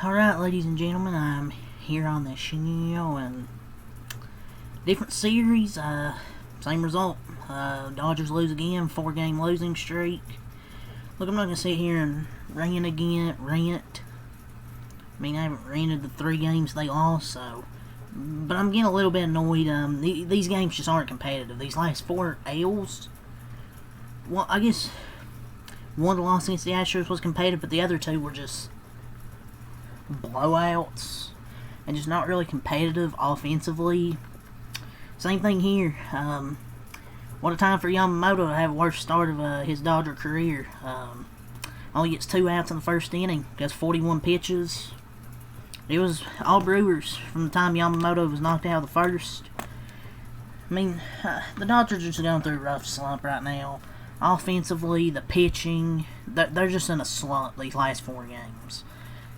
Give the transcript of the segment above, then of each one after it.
Alright, ladies and gentlemen, I'm here on the channel and different series, same result. Dodgers lose again, 4-game losing streak. Look, I'm not going to sit here and rant. I mean, I haven't ranted the 3 games they lost, so. But I'm getting a little bit annoyed. These games just aren't competitive. These last 4 L's, well, I guess one of the losses against the Astros was competitive, but the other 2 were just blowouts and just not really competitive offensively. Same thing here. What a time for Yamamoto to have a worst start of his Dodger career. Only gets 2 outs in the first inning. Gets 41 pitches. It was all Brewers from the time Yamamoto was knocked out of the first. I mean, the Dodgers are just going through a rough slump right now. Offensively, the pitching, they're just in a slump these last 4 games.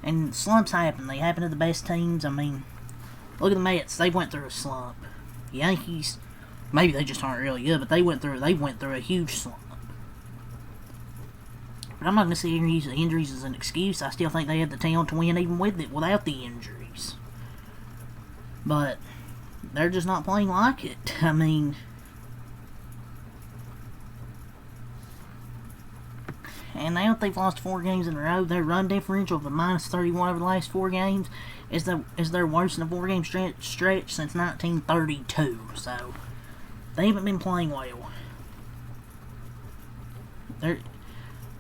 And slumps happen. They happen to the best teams. I mean, look at the Mets. They went through a slump. Yankees, maybe they just aren't really good, but they went through a huge slump. But I'm not going to sit here and use the injuries as an excuse. I still think they had the talent to win even without the injuries. But they're just not playing like it. I mean, and now that they've lost 4 games in a row, their run differential of a -31 over the last 4 games is their worst in a 4-game stretch since 1932. So they haven't been playing well.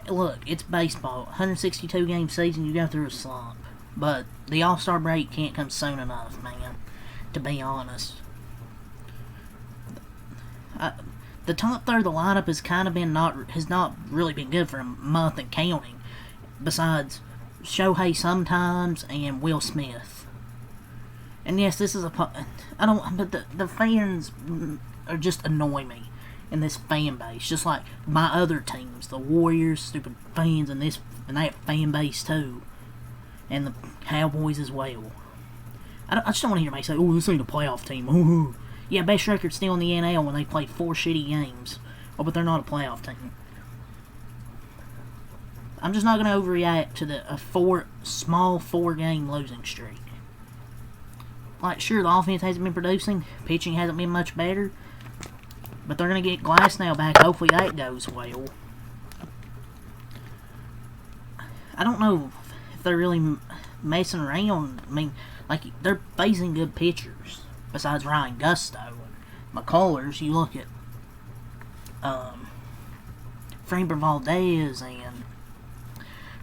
Look, it's baseball. 162 game season, you go through a slump. But the All-Star break can't come soon enough, man. To be honest. The top third of the lineup has kind of been has not really been good for a month and counting. Besides Shohei sometimes and Will Smith. And yes, this is but the fans are just annoy me in this fan base. Just like my other teams, the Warriors, stupid fans, and that fan base too. And the Cowboys as well. I just don't want to hear anybody say, "Oh, this ain't a playoff team." Ooh. Yeah, best record still in the NL when they played 4 shitty games. Oh, but they're not a playoff team. I'm just not going to overreact to a small 4-game losing streak. Like, sure, the offense hasn't been producing. Pitching hasn't been much better. But they're going to get Glasnow back. Hopefully that goes well. I don't know if they're really messing around. I mean, like, they're facing good pitchers. Besides Ryan Gusto and McCullers, you look at Framber Valdez and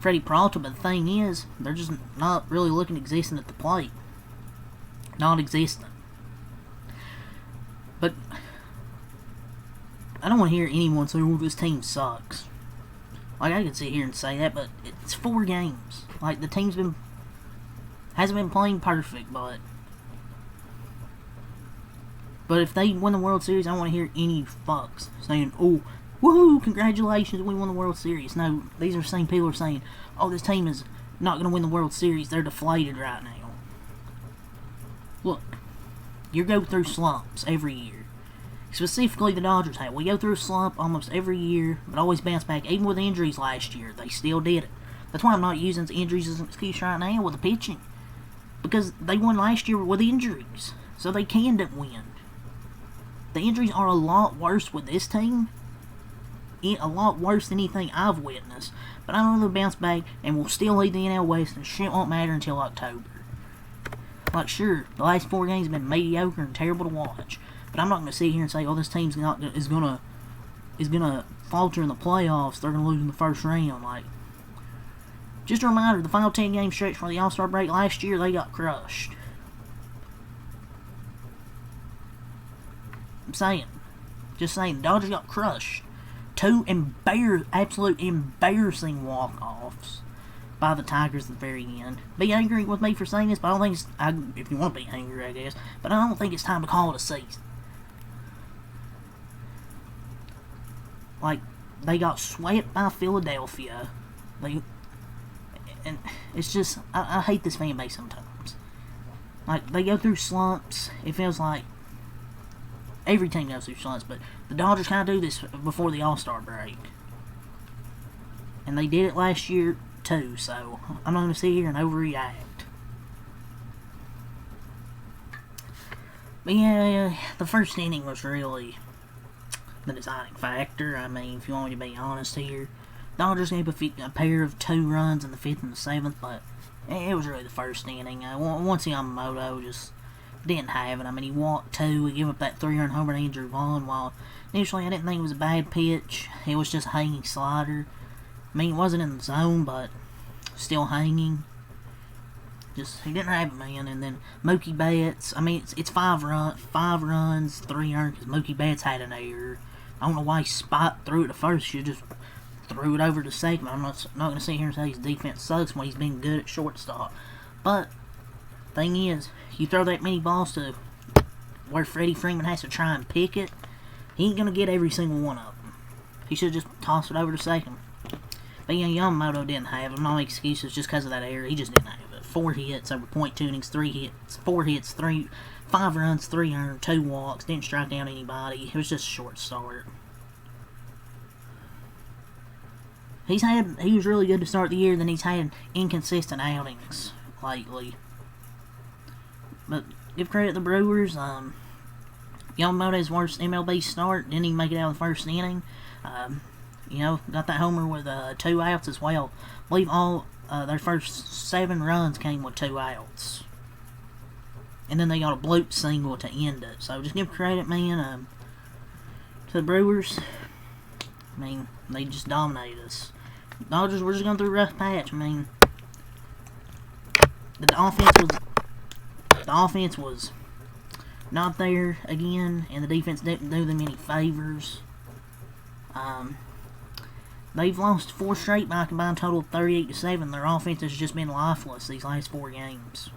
Freddie Peralta, but the thing is, they're just not really looking existent at the plate. Not existent. But I don't want to hear anyone say, "Oh, this team sucks." Like, I could sit here and say that, but it's 4 games. Like, the team's hasn't been playing perfect, but if they win the World Series, I don't want to hear any fucks saying, "Oh, woohoo, congratulations, we won the World Series." No, these are the same people who are saying, "Oh, this team is not going to win the World Series. They're deflated right now." Look, you go through slumps every year. Specifically, the Dodgers have. We go through a slump almost every year, but always bounce back. Even with injuries last year, they still did it. That's why I'm not using injuries as an excuse right now with the pitching. Because they won last year with injuries. So they can win. The injuries are a lot worse with this team. A lot worse than anything I've witnessed. But I know they'll bounce back and will still lead the NL West, and shit won't matter until October. Like, sure, the last 4 games have been mediocre and terrible to watch. But I'm not going to sit here and say, "Oh, this team's is gonna falter in the playoffs. They're going to lose in the first round." Like, just a reminder, the final 10-game stretch for the All-Star break last year, they got crushed. Just saying, the Dodgers got crushed. 2 absolute embarrassing walk-offs by the Tigers at the very end. Be angry with me for saying this, but I don't think if you want to be angry, I guess, but I don't think it's time to call it a season. Like, they got swept by Philadelphia. And it's just, I hate this fan base sometimes. Like, they go through slumps. It feels like every team goes through slumps, but the Dodgers kind of do this before the All-Star break. And they did it last year, too, so I'm not going to sit here and overreact. But yeah, the first inning was really the deciding factor. I mean, if you want me to be honest here, Dodgers gave a pair of 2 runs in the 5th and the 7th, but it was really the first inning. Once Yamamoto just didn't have it. I mean, he walked 2, he gave up that 3-run homer to Andrew Vaughn, while initially I didn't think it was a bad pitch. It was just a hanging slider. I mean, it wasn't in the zone, but still hanging. Just, he didn't have it, man. And then Mookie Betts, I mean, it's 5 runs, 3 earned, because Mookie Betts had an error. I don't know why he threw it to first. He just threw it over to second. I'm not going to sit here and say his defense sucks when he's been good at shortstop. But, thing is, you throw that many balls to where Freddie Freeman has to try and pick it, he ain't going to get every single one of them. He should just toss it over to second. But yeah, Yamamoto didn't have it. No excuses just because of that error. He just didn't have it. 4 hits over .2 innings, 3 hits, 4 hits, 5 runs, 3 earned, 2 walks. Didn't strike down anybody. It was just a short start. He was really good to start the year, then he's had inconsistent outings lately. But give credit to the Brewers. Yamamoto's worst MLB start. Didn't even make it out of the first inning. Got that homer with 2 outs as well. I believe all their first 7 runs came with 2 outs. And then they got a bloop single to end it. So just give credit, man, to the Brewers. I mean, they just dominated us. Dodgers were just going through a rough patch. I mean, the offense was not there again, and the defense didn't do them any favors. They've lost 4 straight by a combined total of 38-7. Their offense has just been lifeless these last 4 games.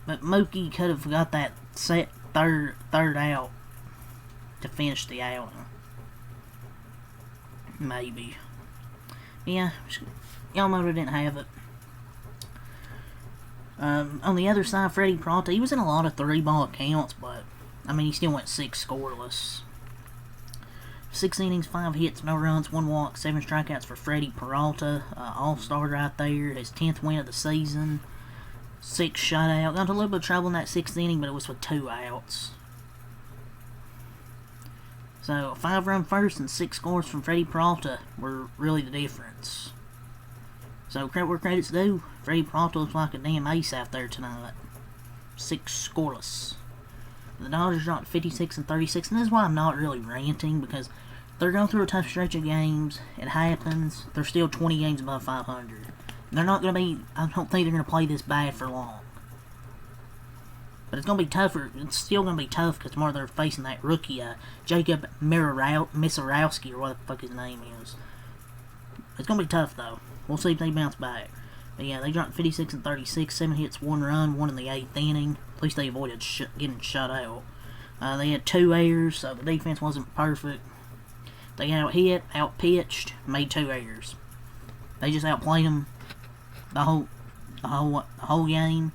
But Mookie could have got that set third out to finish the outing. Maybe. Yeah, Yamamoto didn't have it. On the other side, Freddie Peralta, he was in a lot of 3-ball counts, but I mean, he still went 6 scoreless. 6 innings, 5 hits, no runs, 1 walk, 7 strikeouts for Freddie Peralta. All-star right there. His 10th win of the season. 6 shutout. Got into a little bit of trouble in that 6th inning, but it was with 2 outs. So, a 5-run first and 6 scores from Freddie Peralta were really the difference. So, credit where credit's due. Freddie Peralta looks like a damn ace out there tonight. 6 scoreless. The Dodgers dropped 56-36, and this is why I'm not really ranting, because they're going through a tough stretch of games. It happens. They're still 20 games above 500. They're not going to be, I don't think they're going to play this bad for long. But it's going to be tougher. It's still going to be tough because tomorrow they're facing that rookie, Jacob Misarowski, or what the fuck his name is. It's going to be tough, though. We'll see if they bounce back. But yeah, they dropped 56-36, 7 hits, 1 run, 1 in the 8th inning. At least they avoided getting shut out. They had 2 errors, so the defense wasn't perfect. They out-hit, out-pitched, made 2 errors. They just outplayed them the whole game,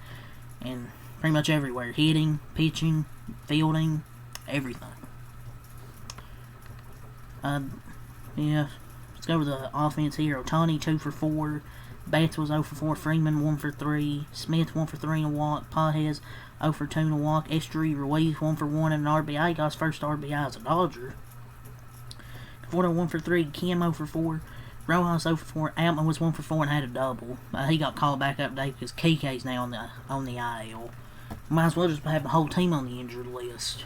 and pretty much everywhere. Hitting, pitching, fielding, everything. Yeah, let's go over the offense here. Ohtani, 2 for 4. Betts was 0 for 4. Freeman, 1 for 3. Smith, 1 for 3 and a walk. Pages, 0 for 2 and a walk. Estrie, Ruiz, 1 for 1 and an RBI. Got his first RBI as a Dodger. Conforto, 1 for 3. Kim, 0 for 4. Rojas, 0 for 4. Altman was 1 for 4 and had a double. He got called back up today because Kike's now on the IL. Might as well just have the whole team on the injured list.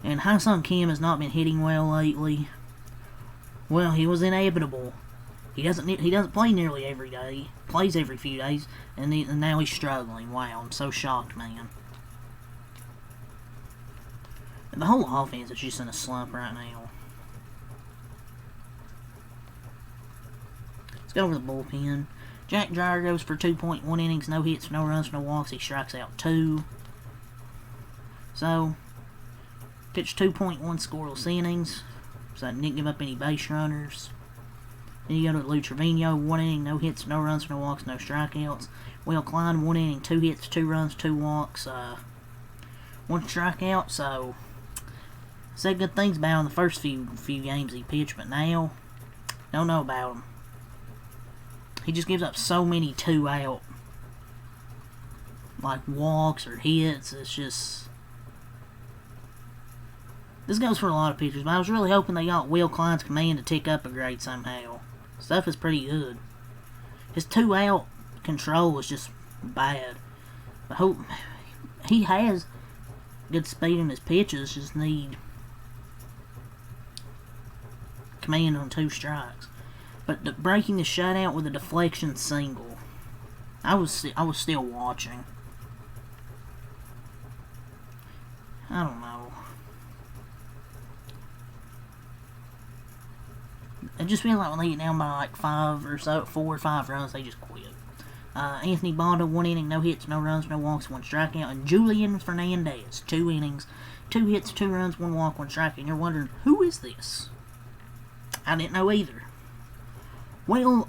And Ha-Seong Kim has not been hitting well lately. Well, he was inevitable. He doesn't play nearly every day. Plays every few days, and now he's struggling. Wow, I'm so shocked, man. And the whole offense is just in a slump right now. Let's go over the bullpen. Jack Dreyer goes for 2.1 innings, no hits, no runs, no walks. He strikes out 2. So, pitched 2.1 scoreless innings, so that didn't give up any base runners. Then you go to Lou Trevino, 1 inning, no hits, no runs, no walks, no strikeouts. Will Klein, 1 inning, 2 hits, 2 runs, 2 walks, 1 strikeout. So, said good things about him the first few games he pitched, but now, don't know about him. He just gives up so many 2-out like walks or hits. It's just, this goes for a lot of pitchers, but I was really hoping they got Will Klein's command to tick up a grade somehow. Stuff is pretty good. His 2-out control is just bad. I hope he has good speed in his pitches, just need command on 2 strikes. But breaking the shutout with a deflection single, I was still watching. I don't know. It just feels like when they get down by like 4 or 5 runs, they just quit. Anthony Bonda, 1 inning, no hits, no runs, no walks, 1 strikeout. And Julian Fernandez, 2 innings, 2 hits, 2 runs, 1 walk, 1 strikeout. And you're wondering, who is this? I didn't know either. Well,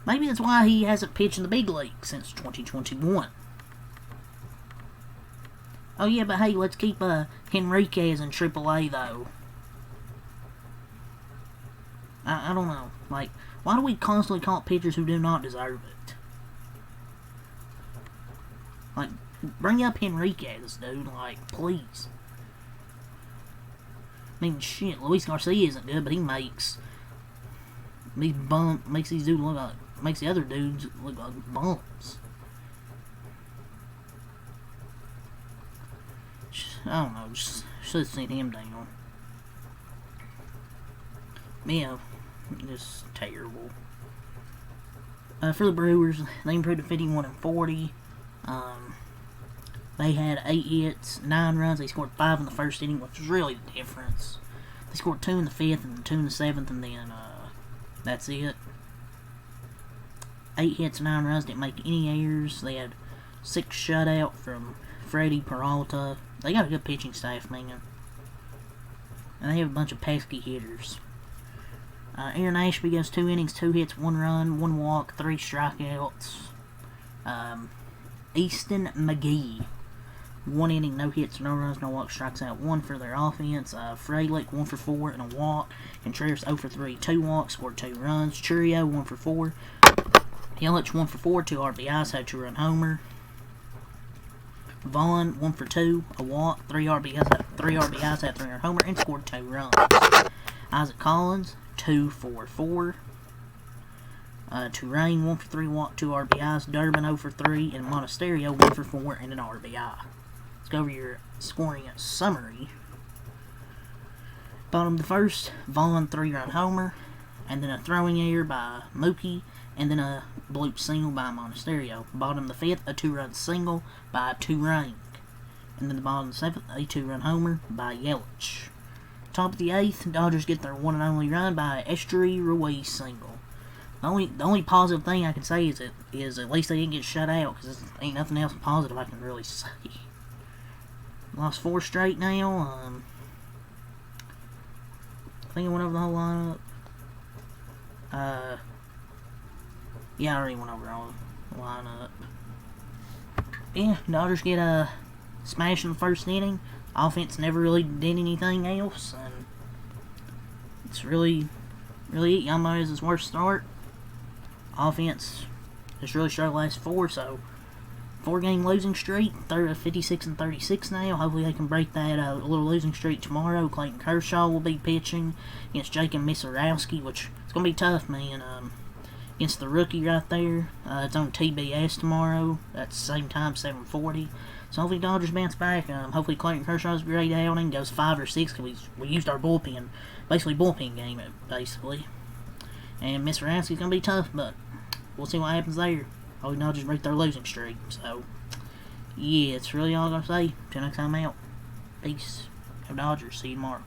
maybe that's why he hasn't pitched in the big league since 2021. Oh yeah, but hey, let's keep Henriquez in AAA though. I don't know. Like, why do we constantly call pitchers who do not deserve it? Like, bring up Henriquez, dude. Like, please. I mean, shit, Luis Garcia isn't good, but he makes these makes these dudes look like, makes the other dudes look like bums. I don't know, just should have seen him down. Yeah, just terrible. For the Brewers, they improved to 51-40. They had 8 hits, 9 runs. They scored 5 in the first inning, which was really the difference. They scored 2 in the 5th and 2 in the 7th, and then that's it. 8 hits, 9 runs, didn't make any errors. They had 6 shutout from Freddie Peralta. They got a good pitching staff, man. And they have a bunch of pesky hitters. Aaron Ashby goes 2 innings, 2 hits, 1 run, 1 walk, 3 strikeouts. Easton McGee, 1 inning, no hits, no runs, no walks, strikes out 1 for their offense. Frelick, 1 for 4 and a walk. Contreras, 0 for 3, 2 walks, scored 2 runs. Churio, 1 for 4. Yelich, 1 for 4, 2 RBIs, had a 2-run homer. Vaughn, 1 for 2, a walk, 3 RBIs, had a 3-run homer, and scored 2 runs. Isaac Collins, 2 for 4. Turane, 1 for 3, walk, 2 RBIs. Durbin, 0 for 3, and Monasterio, 1 for 4, and an RBI. Let's go over your scoring summary. Bottom of the first, Vaughn, 3-run homer, and then a throwing error by Mookie, and then a bloop single by Monasterio. Bottom of the 5th, a 2-run single by Turane. And then the bottom of the 7th, a 2-run homer by Yelich. Top of the 8th, Dodgers get their one and only run by Esteury Ruiz single. The only positive thing I can say is at least they didn't get shut out, because there ain't nothing else positive I can really say. Lost 4 straight now. I think I went over the whole lineup. Yeah, I already went over all the lineup. Yeah, Dodgers get a smash in the first inning. Offense never really did anything else, and it's really Yamamoto's worst start. Offense just really struggled last 4, so 4-game losing streak, 56-36 now. Hopefully they can break that little losing streak tomorrow. Clayton Kershaw will be pitching against Jacob Misarowski, which it's going to be tough, man. Against the rookie right there. It's on TBS tomorrow. That's the same time, 7:40. So hopefully Dodgers bounce back. Hopefully Clayton Kershaw's great outing goes 5 or 6, because we used our bullpen, basically bullpen game, basically. And Misarowski's going to be tough, but we'll see what happens there. Hopefully Dodgers break their losing streak. So, yeah, it's really all I'm going to say. Till next time out. Peace. Go Dodgers. See you tomorrow.